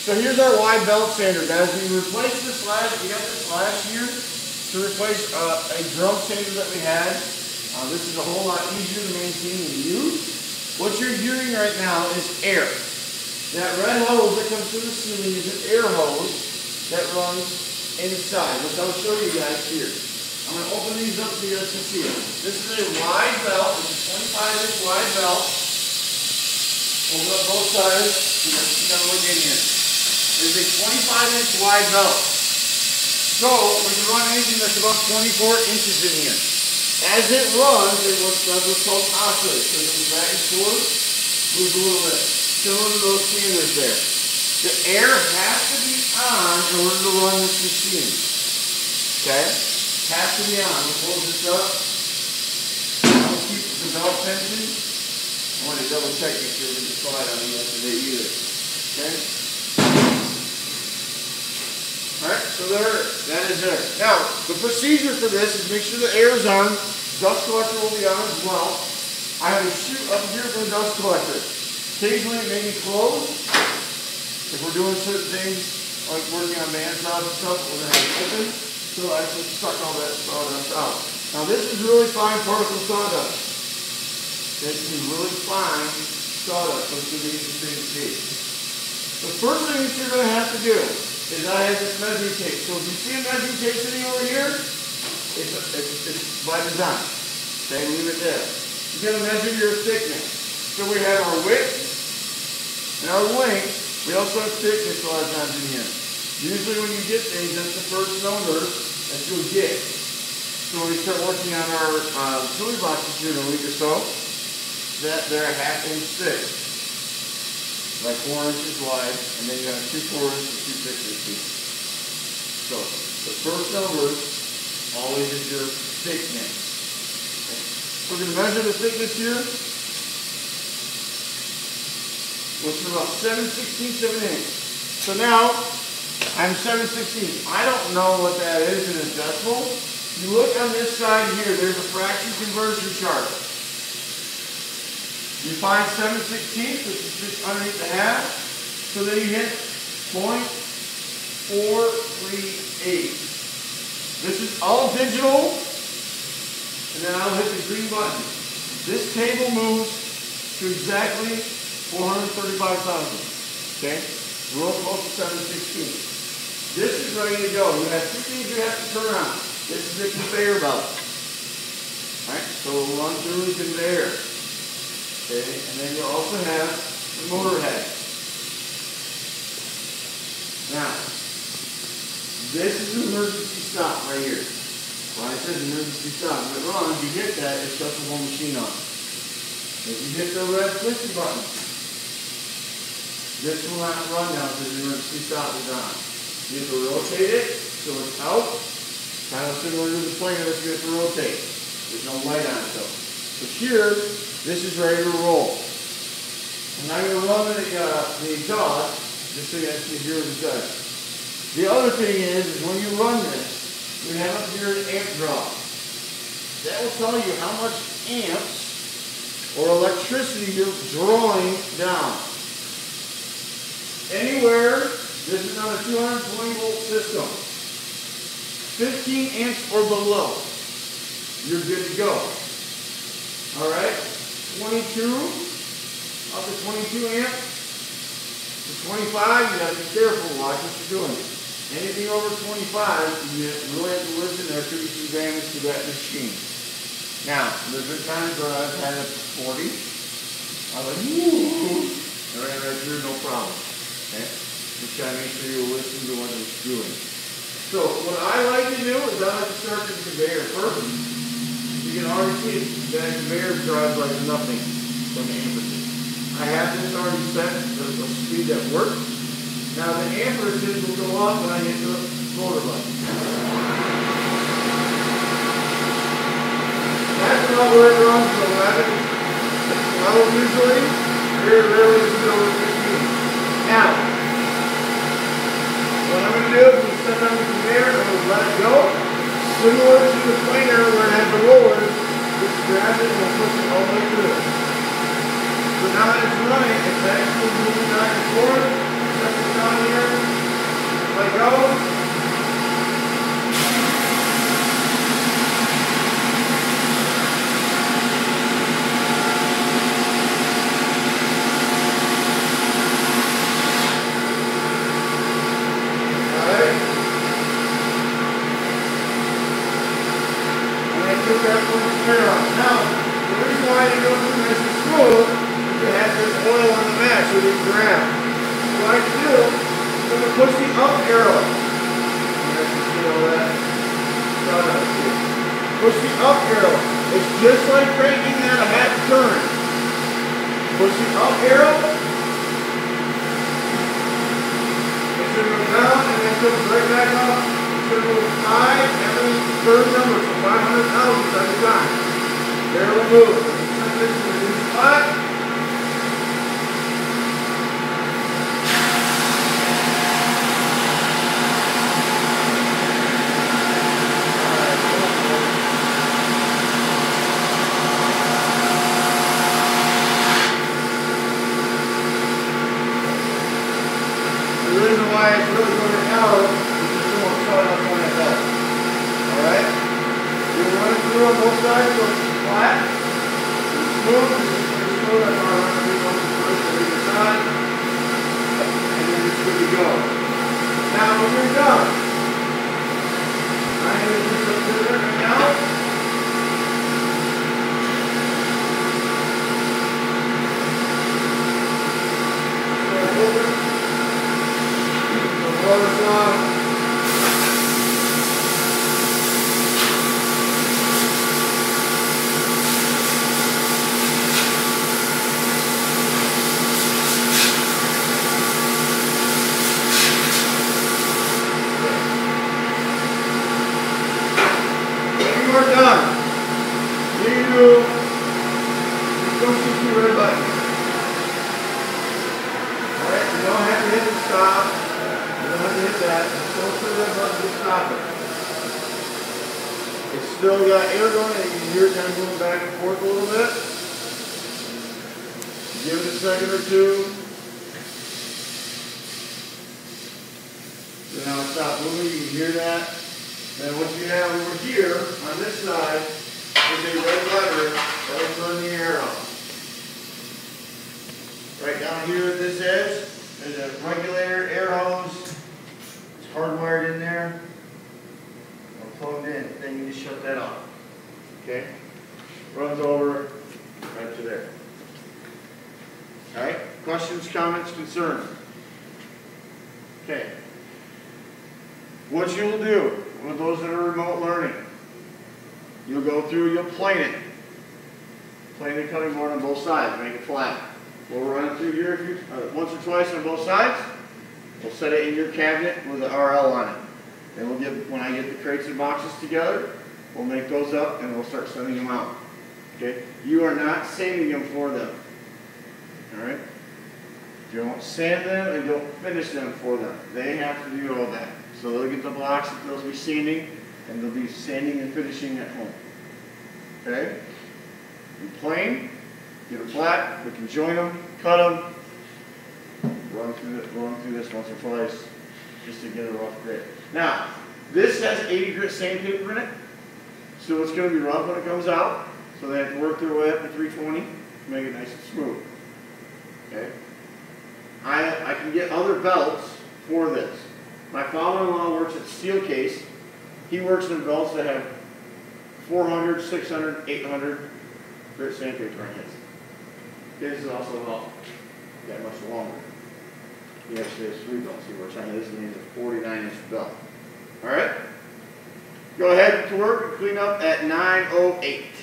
So here's our wide belt sander, guys. We got this last year to replace a drum sander that we had. This is a whole lot easier to maintain and use. What you're hearing right now is air. That red hose that comes through the ceiling is an air hose that runs inside, which I'll show you guys here. I'm going to open these up so you guys can see it. This is a wide belt. It's a 25-inch wide belt. Open up both sides. You got to look in here. It's a 25-inch wide belt. So we can run anything that's about 24 inches in here. As it runs, it does what's called oscillate. So it goes back and forth, moves a little bit. Similar to those sanders there. The air has to be on in order to run this machine. Okay? Has to be on. We'll close this up. I'll keep the belt tension. I want to double check make sure it didn't slide on me yesterday either. Okay? Alright, so that is there. Now, the procedure for this is make sure the air is on. Dust collector will be on as well. I have a chute up here for the dust collector. Occasionally it may be closed. If we're doing certain things, like working on bandsaws and stuff, we're going to have it open. So I actually suck all that sawdust out. Now this is really fine particle sawdust. This is really fine sawdust, so it's going to be interesting to see. The first thing that you're going to have to do is I have this measuring tape. So if you see a measuring tape sitting over here, it's by design. Okay, leave it there. You're going to measure your thickness. So we have our width and our length. We also have thickness a lot of times in here. Usually when you get things, that's the first number that you'll get. So when we start working on our chili boxes here in a week or so, that they're a 1/2 inch thick. Like 4 inches wide, and then you have 2 4 inches, 2 6 inches. So the first number always is your thickness. Okay. We're going to measure the thickness here. Which is about 7/16 of an inch. So now, I'm 7/16. I don't know what that is in a decimal. You look on this side here, there's a fraction conversion chart. You find 7/16, which is just underneath the half. So then you hit 0.438. This is all digital. And then I'll hit the green button. This table moves to exactly 435,000. Okay? Real close to 7/16. This is ready to go. You have 2 things you have to turn on. This is the conveyor belt. Alright? So we'll run through the conveyor. Okay? And then you also have the motor head. Now, this is an emergency stop right here. When I said emergency stop, when it runs, you hit that, it shuts the whole machine on. If you hit the red 50 button, this will not run now because the emergency stop is on. You have to rotate it so it's out. Kind of similar to the planer that you have to rotate. There's no light on it though. So here, this is ready to roll. And I'm going to run the exhaust just so you guys can hear what it does. The other thing is when you run this, we have up here an amp draw. That will tell you how much amps or electricity you're drawing down. Anywhere, this is on a 220 volt system. 15 amps or below, you're good to go. Alright, 22, up to 22 amps. To 25, you got to be careful, watch what you're doing. Anything over 25, you really have to listen, there could be some damage to that machine. Now, there's been times where I've had it 40. I'm like, woo! I ran right through, no problem. Okay? Just gotta make sure you listen to what it's doing. So, what I like to do is I like to start the conveyor first. You can already see that conveyor drives like nothing from the amperage. I have this already set to the speed that works. Now the amperages will go up when I hit the motor button. That's not where it runs to 11, 12 usually. Very rarely it's over 15. Now, what I'm going to do is I'm going to set it on the conveyor and I'm going to let it go. Similar to the planer where it has the roller, just grab it and we'll push it all the way through. So now that it's running, it's actually moving back and forth. Set this down here. push the up arrow. Push the up arrow. It's just like cranking at a half turn. Push the up arrow. It's going to go down and then comes right back up. It's going to go 5 every third number, so 500 thousandths every time. Barrel will move. Set this in a new spot. The reason why it's really going out is just so much cut up on that belt. Alright? You'll run it through on both sides so it's flat. It's smooth. It's smooth. That's why I run it through on either side. And then it's good to go. Now when you're done, I'm going to do some scissors right now. Roll this on. When you are done, you push the two red buttons. Alright, you don't have to hit the stop. You don't have to hit that. Just go to the red button to stop it. It's still got air going and you can hear it kind of moving back and forth a little bit. Give it a second or two. So now stop moving, you can hear that. Then what you have over here on this side is a red lever that will turn the air on. Right down here at this edge, there's a regulator air hose. It's hardwired in there or plugged in. Then you just shut that off. Okay? Runs over right to there. Alright? Questions, comments, concerns? Okay. What you'll do with those that are remote learning, you'll go through, you'll plane it. Plane the cutting board on both sides, make it flat. We'll run it through here once or twice on both sides. We'll set it in your cabinet with the RL on it. Then we'll get, when I get the crates and boxes together, we'll make those up and we'll start sending them out. Okay? You are not sanding them for them. Alright? Don't sand them and don't finish them for them. They have to do all that. So they'll get the blocks that they'll be sanding and they'll be sanding and finishing at home. Okay? You plane. Get them flat, we can join them, cut them, run through this once or twice just to get a rough grit. Now, this has 80 grit sandpaper in it, so it's going to be rough when it comes out, so they have to work their way up to 320 to make it nice and smooth. Okay? I can get other belts for this. My father-in-law works at Steelcase. He works in belts that have 400, 600, 800 grit sandpaper in it. This is also about that much longer. He actually has 3 belts he works on. This is a 49-inch belt. Alright? Go ahead to work and clean up at 9:08.